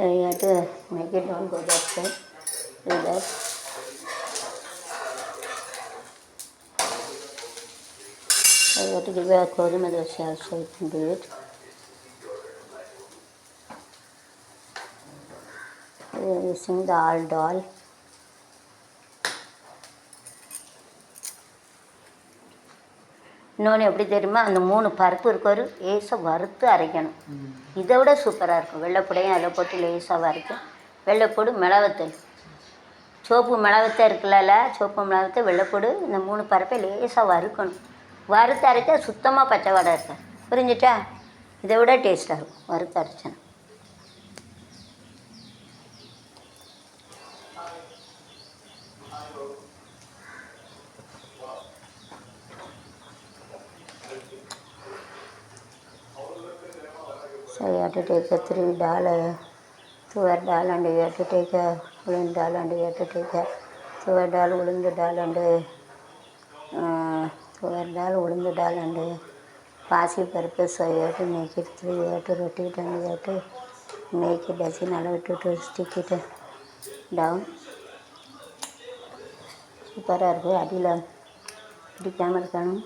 So you have to make it don't go that side. Do that. So you have to give a Koduma dosa also, you can do it. We are using dal. இன்னொன்று எப்படி தெரியுமா, அந்த 3 பருப்பு இருக்கொரு லேசாக வறுத்து அரைக்கணும். இதை விட சூப்பராக இருக்கும். வெள்ளைப்பூடையும் அதில் போட்டு லேசாக வறுத்து, வெள்ளைப்பூடு, மிளகுத்தூள், சோப்பு மிளகுத்தூள் இருக்குல்ல, சோப்பு மிளகுத்தூள், வெள்ளைப்பூடு, இந்த 3 பருப்பை லேசாக வறுக்கணும். வறுத்து அரைக்க சுத்தமாக பச்சை வடை இருக்காது. புரிஞ்சிட்டா? இதை விட டேஸ்ட்டாக இருக்கும் வறுத்து அரைச்சேன். So you have to take a 3 dal, tuvar dal, and you have to take a ulund dal, and you have to take a tuvar dal, ulund dal, and tuvar dal, ulund dal, and pasi purpose. So you have to make it 3, you have to rotate, and you have to make it doesn't allow to stick it down. சூப்பராக இருக்குது. அடியில் பிடிக்காமல் இருக்கணும்.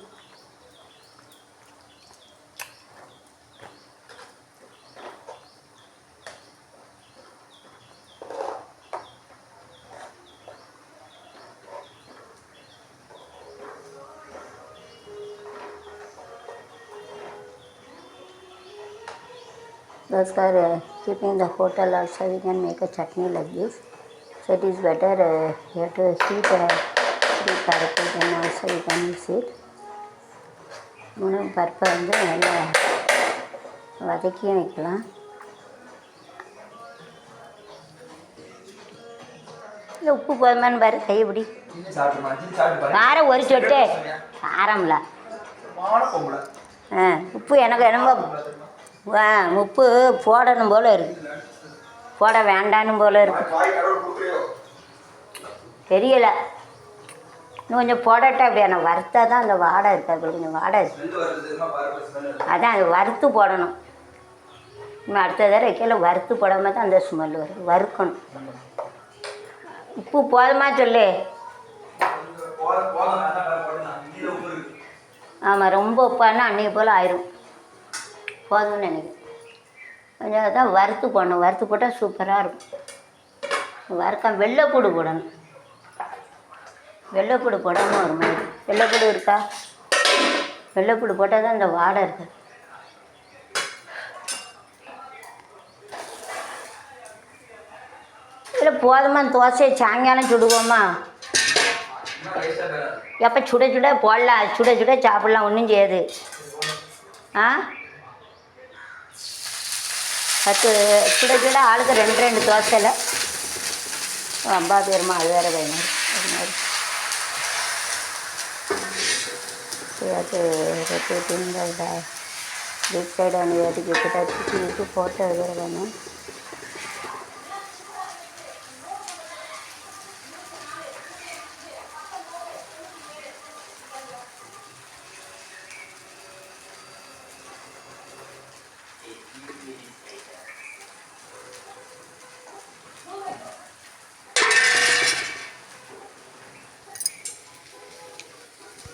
Those are keeping the hotel also, we can make a chutney like this. So it is better you have to heat 3 பருப்பு, then also you can use it. 3 பருப்பை வந்து நல்லா வதக்கியும் வைக்கலாம். இல்லை உப்பு போதுமானு பாரு, கைப்படி காரம் ஒரு சொட்டு காரம்ல. உப்பு எனக்கு என்னமோ உப்பு போடணும் போல் இருக்குது, போட வேண்டானும் போல் இருக்குது, தெரியலை. இன்னும் கொஞ்சம் போடட்டா அப்படியா, நான் வறுத்தா தான் அந்த வாடை இருக்காது, கொஞ்சம் வாடை இருக்குது. அதான் அது வறுத்து போடணும். இன்னும் அடுத்த தடவை வைக்கல வறுத்து போடாமல் தான் அந்த ஸ்மெல் வரும். வறுக்கணும். உப்பு போதுமா சொல்லு. ஆமாம், ரொம்ப உப்பானா அன்றைக்கி போல் ஆயிரும். போதும்னு நினைக்கிறேன். கொஞ்சம் தான் வறுத்து போடணும். வறுத்து போட்டால் சூப்பராக இருக்கும். வறுக்க வெள்ளைப்பூடு போடணும். வெள்ளைப்பூடு போடாமல் ஒரு மாதிரி. வெள்ளைப்பூடு இருக்கா? வெள்ளைப்பூடு போட்டால் தான் இந்த வாடை இருக்குது. இல்லை போதுமா, தோசையை சாயங்காலம் சுடுவோமா? எப்போ சுட போடலாம், சுட சாப்பிட்லாம், ஒன்றும் செய்யாது. சுட ஆளுக்கு 2 தோசையில் ரொம்ப பேருமா, அது வேறு வேணும். அது மாதிரி அது ரொட்டேட்டிங் திஸ் சைடு அண்ட் வேட்டுக்கு கிட்ட போட்டு வேறு வேணும்.